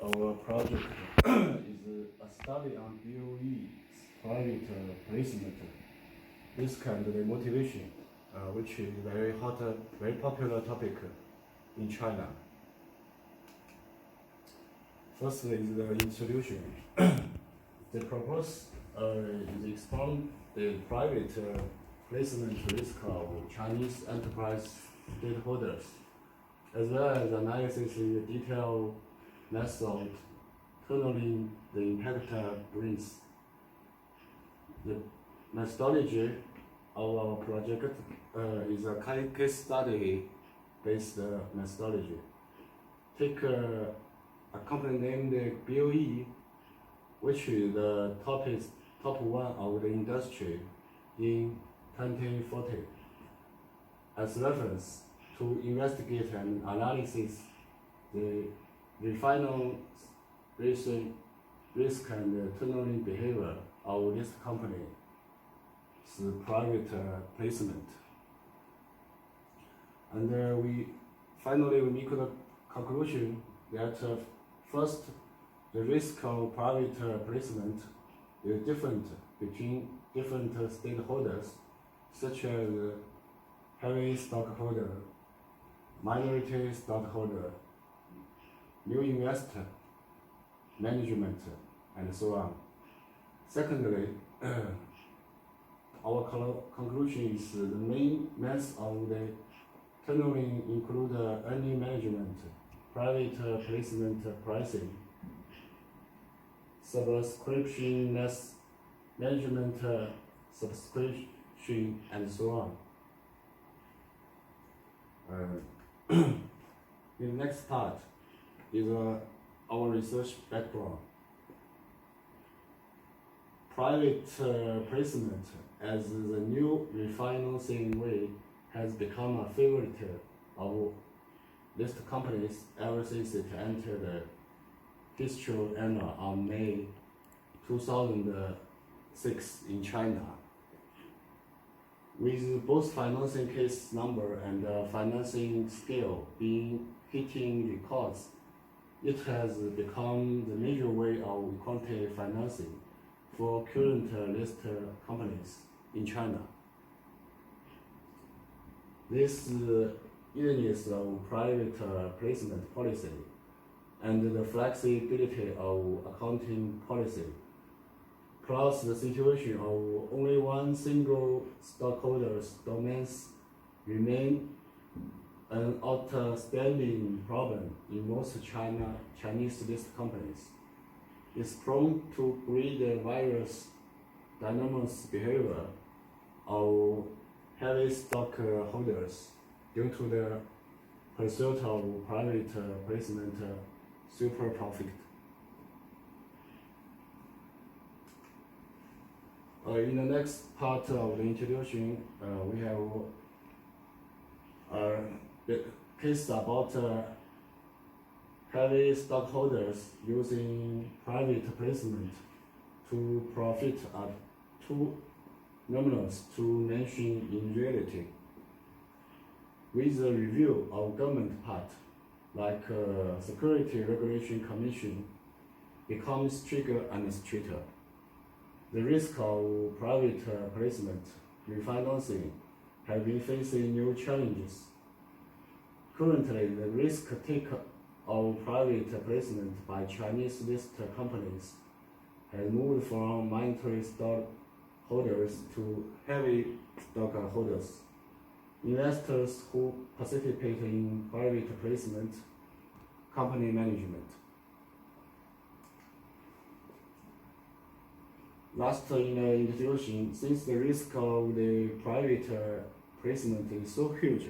our project is a study on BOE's private placement, risk and the motivation, which is very hot, very popular topic in China. Firstly is the introduction. The purpose is expand the private placement risk of Chinese enterprise stakeholders, as well as analysis in the detailed method tunneling the impact brings. The methodology of our project is a case study based methodology. Take a company named BOE, which is the top one of the industry in 2040, as reference to investigate and analysis the refinance risk and tunneling behavior of this company's private placement. And we make the conclusion that first, the risk of private placement is different between different stakeholders, such as heavy stockholder, minority stockholder, new investor, management, and so on. Secondly, our conclusion is the main mass of the tunneling include earning management, private placement pricing, subscription management, subscription, and so on. The next part is our research background. Private placement as the new refinancing way has become a favorite of listed companies ever since it entered the historical era on May 2006 in China. With both financing case number and financing scale being hitting records, it has become the major way of quantitative financing for current listed companies in China. This easiness of private placement policy and the flexibility of accounting policy, plus the situation of only one single stockholder's domains remain an outstanding problem in most Chinese listed companies, is prone to breed various dynamics behavior of heavy stockholders due to the pursuit of private placement super profit. In the next part of the introduction, we have the case about heavy stockholders using private placement to profit at two numerous to mention in reality. With the review of government part, like Security Regulation Commission, becomes stricter and stricter. The risk of private placement refinancing have been facing new challenges. Currently, the risk take of private placement by Chinese listed companies has moved from minority stockholders to heavy stockholders, investors who participate in private placement, company management. Last in the introduction, since the risk of the private placement is so huge,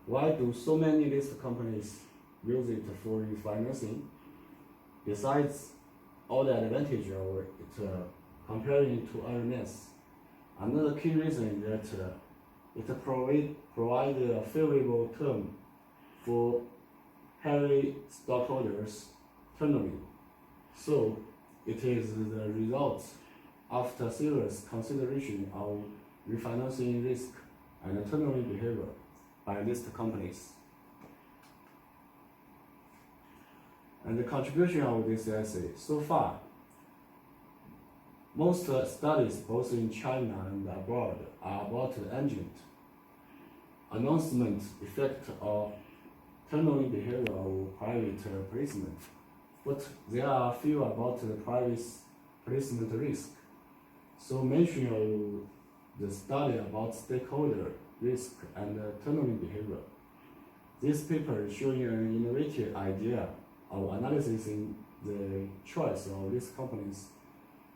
why do so many listed companies use it for refinancing? Besides all the advantage of it comparing to otherness, another key reason is that it provides a favorable term for heavy stockholders tunneling. So it is the result after serious consideration of refinancing risk and tunneling behavior by listed companies. And the contribution of this essay so far, most studies both in China and abroad are about the agent, announcement effect or tunneling behavior of private placement, but there are few about the private placement risk. So mention of the study about stakeholder risk and tunneling behavior. This paper is showing an innovative idea of analyzing the choice of this company's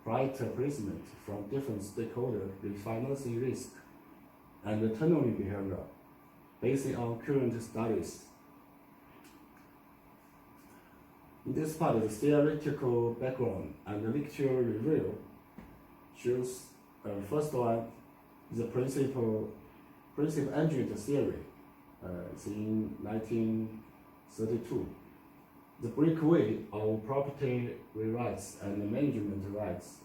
private placement from different stakeholder refinancing risk and the tunneling behavior based on current studies. In this part, the theoretical background and the lecture review shows first one, the principal agent theory. It's in 1932. The breakaway of property rights and management rights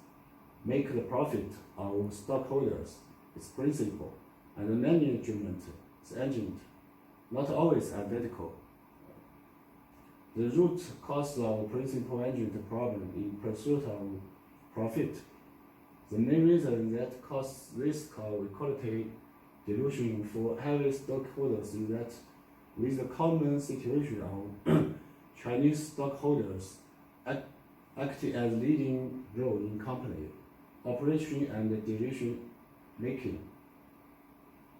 make the profit of stockholders its principal, and the management its agent, not always identical. The root cause of principal agent problem in pursuit of profit. The main reason that causes risk of equality dilution for heavy stockholders is that with the common situation of Chinese stockholders acting as leading role in company operation and decision making,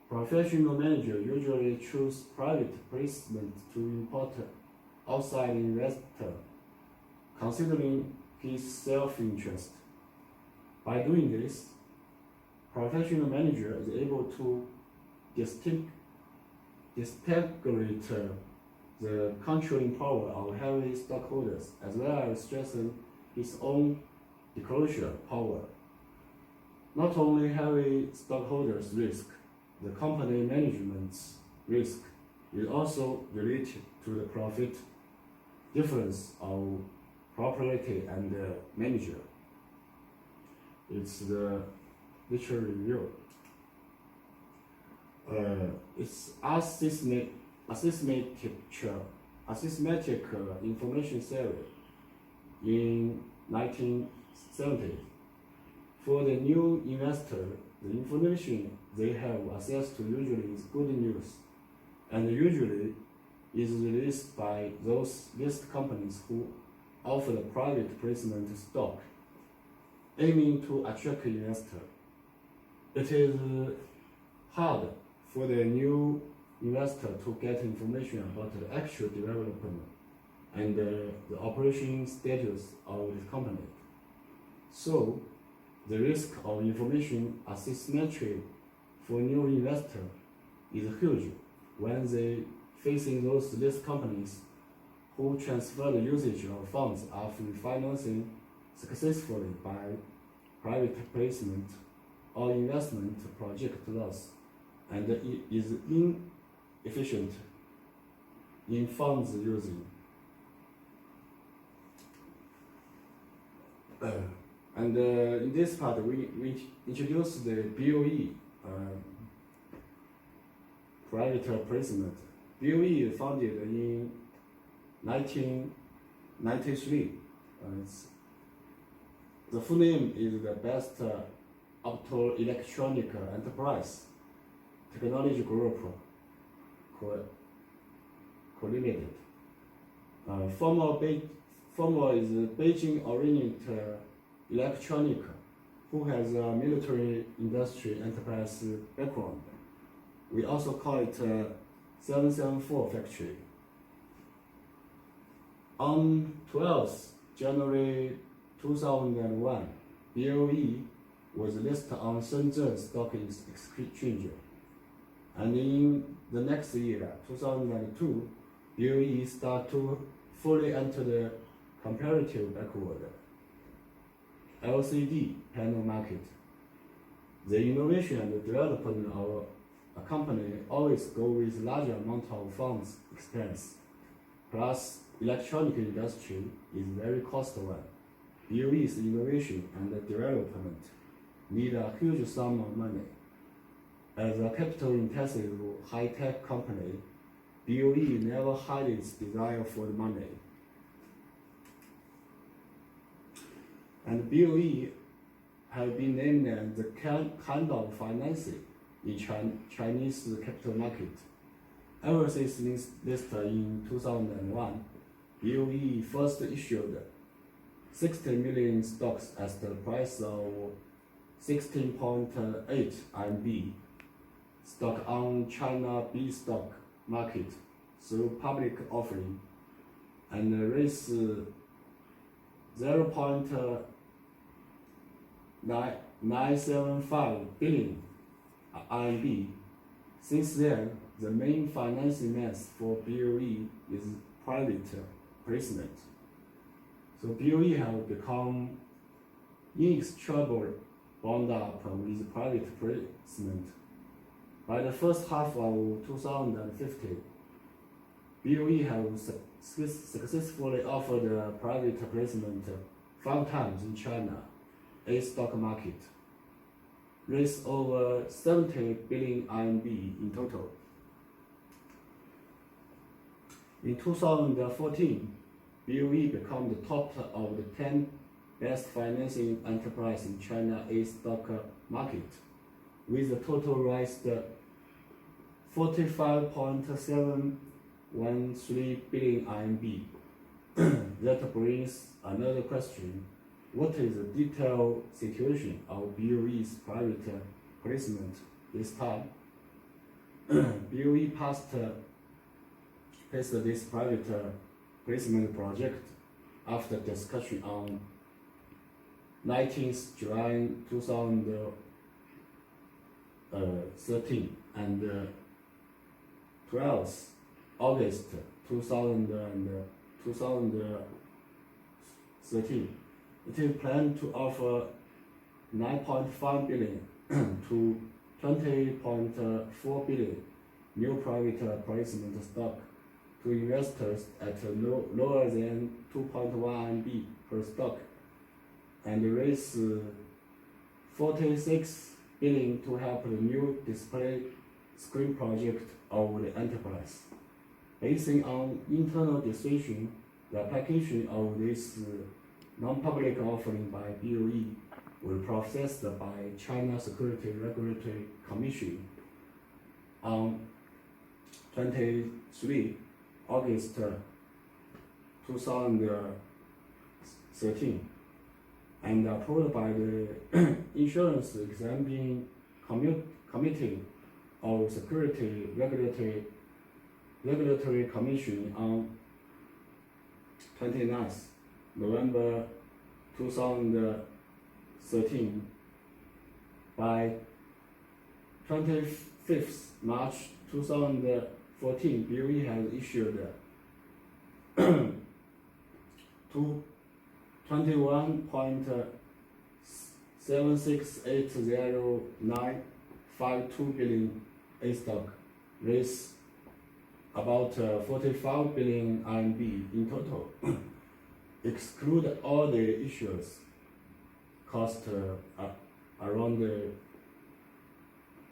professional manager usually choose private placement to import outside investor, considering his self-interest. By doing this, professional manager is able to distinguish the controlling power of heavy stockholders as well as strengthen his own disclosure power. Not only heavy stockholders' risk, the company management's risk is also related to the profit difference of property and manager. It's the literature review. It's asymmetric information theory in 1970. For the new investor, the information they have access to usually is good news, and usually is released by those list companies who offer the private placement stock, aiming to attract investor. It is hard for the new investor to get information about the actual development and the operation status of the company. So, the risk of information asymmetry for new investor is huge when they facing those list companies who transfer the usage of funds after financing successfully by private placement or investment project loss, and is inefficient in funds using. In this part, we introduce the BOE, private placement. BOE founded in 1993. The full name is the Best Optoelectronic Enterprise Technology Group Co-Limited. Former is Beijing-oriented electronic, who has a military industry enterprise background. We also call it 774 factory. On 12th January 2001, BOE was listed on Shenzhen Stock Exchange, and in the next year, 2002, BOE started to fully enter the comparative backward LCD panel market. The innovation and development of a company always go with larger amount of funds expense, plus electronic industry is very costly one. BOE's innovation and development need a huge sum of money. As a capital-intensive high-tech company, BOE never hid its desire for the money. And BOE have been named as the kind of financing in Chinese capital market. Ever since listed in 2001, BOE first issued 60 million stocks at the price of 16.8 RMB stock on China B stock market through public offering and raised 0.975 billion RMB. Since then, the main financing means for BOE is private placement. So BOE have become inextricably bound up with private placement. By the first half of 2015, BOE have successfully offered private placement 5 times in China A stock market, raised over 70 billion RMB in total. In 2014, BOE became the top of the 10 best financing enterprise in China A stock market, with a total raised 45.713 billion RMB. That brings another question. What is the detailed situation of BOE's private placement this time? BOE passed this private placement project after discussion on 19th July 2013 and 12th August 2013. It is planned to offer 9.5 billion to 20.4 billion new private placement stock to investors at lower than 2.1 RMB per stock, and raise 46 billion to help the new display screen project of the enterprise. Based on internal decision, the application of this non-public offering by BOE will be processed by China Security Regulatory Commission on 23 August 2013 and approved by the Insurance Examining Committee of Security Regulatory Commission on 29th November 2013. By 25th March 2014, BOE has issued 21.7680952 billion A stock, raised about 45 billion RMB in total. Exclude all the issuers, cost around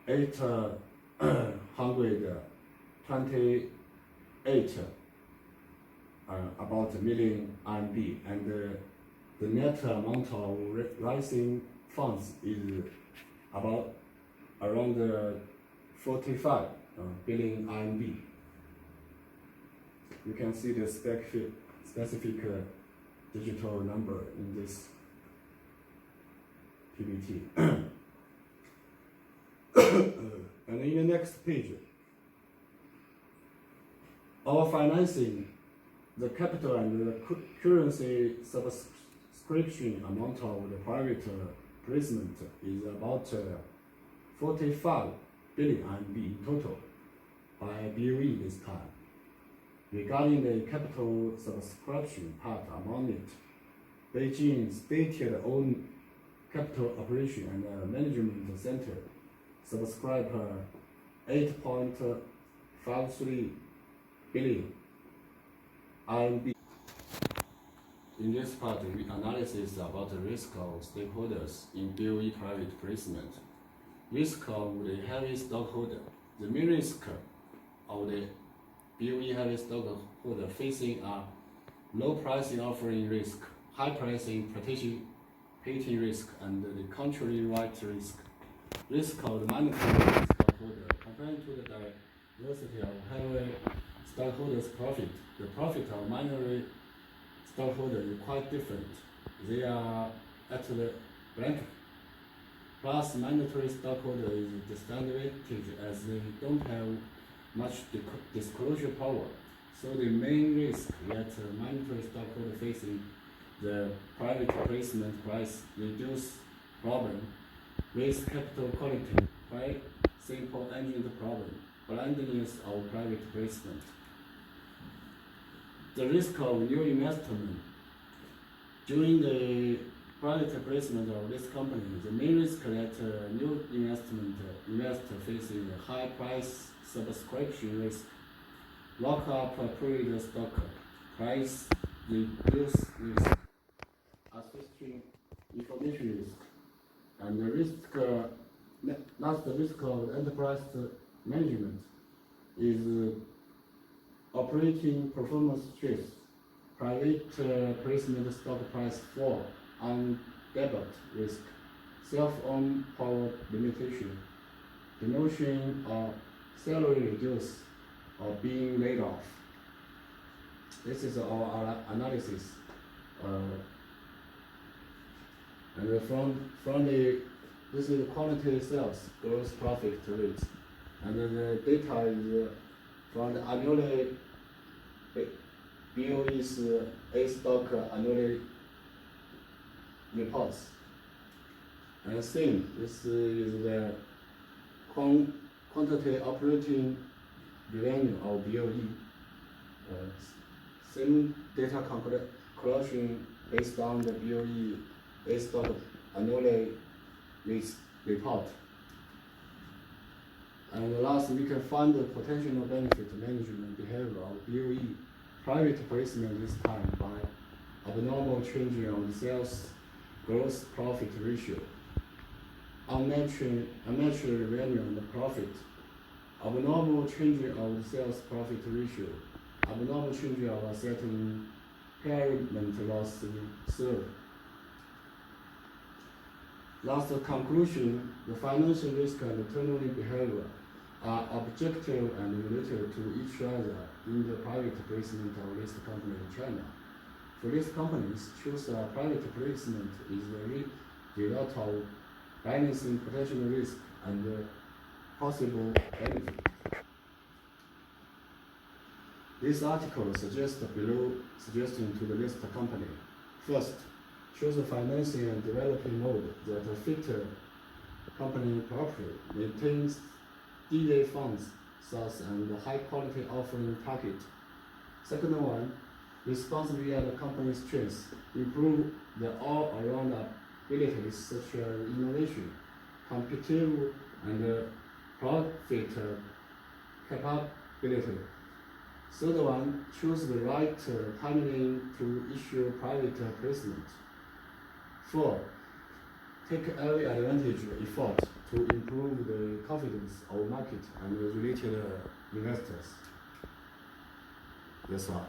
828 about million RMB, and the net amount of rising funds is about around 45 billion RMB. You can see the specific digital number in this PPT. And in the next page, our financing, the capital and the currency subscription amount of the private placement is about 45 billion RMB in total by BOE this time. Regarding the capital subscription part among it, Beijing state-owned capital operation and management center subscribed 8.53 billion RMB. In this part, we analysis about the risk of stakeholders in BOE private placement. Risk of the heavy stockholder. The main risk of the BOE heavy stockholder facing a low pricing offering risk, high pricing hating risk and the controlling right risk. Risk of monetary stockholder compared to the diversity of heavy stockholders' profit. The profit of minority stockholders is quite different. They are at the blank. Plus, mandatory stockholder is disadvantaged as they don't have much disclosure power. So the main risk that mandatory stockholder facing the private placement price reduce problem, raise capital quality, quite simple engine problem, blindness of private placement. The risk of new investment. During the private placement of this company, the main risk that new investor facing a high price subscription risk, lock up previous stock, price reduce risk, assisting information risk, and the risk, last risk of enterprise management is operating performance stress, private placement stock price fall, and debit risk, self-owned power limitation, demotion or salary reduce, or being laid off. This is our analysis. And from the, this is quantity sales, gross profit rate. And the data is from the annually BOE's A stock annually reports. And same, this is the quantity operating revenue of BOE. Same data collection based on the BOE A stock annually report. And last, we can find the potential benefit management behavior of BOE private placement this time by abnormal changing of the sales gross profit ratio, unnatural revenue and profit, abnormal changing of the sales profit ratio, abnormal changing of a certain impairment loss reserve. Last conclusion, the financial risk and turnover behavior are objective and related to each other in the private placement of listed company in China. For listed companies, choose a private placement is the result of balancing potential risk and possible benefit. This article suggests below suggestion to the listed company. First, choose a financing and developing mode that fit company properly, maintains delay funds source and high quality offering target. Second one, responsibly at the company's strengths, improve the all-around abilities such as innovation, competitive and profit capability. Third one, choose the right timing to issue private placement. 4. Take every advantage effort to improve the confidence of market and related investors. That's all.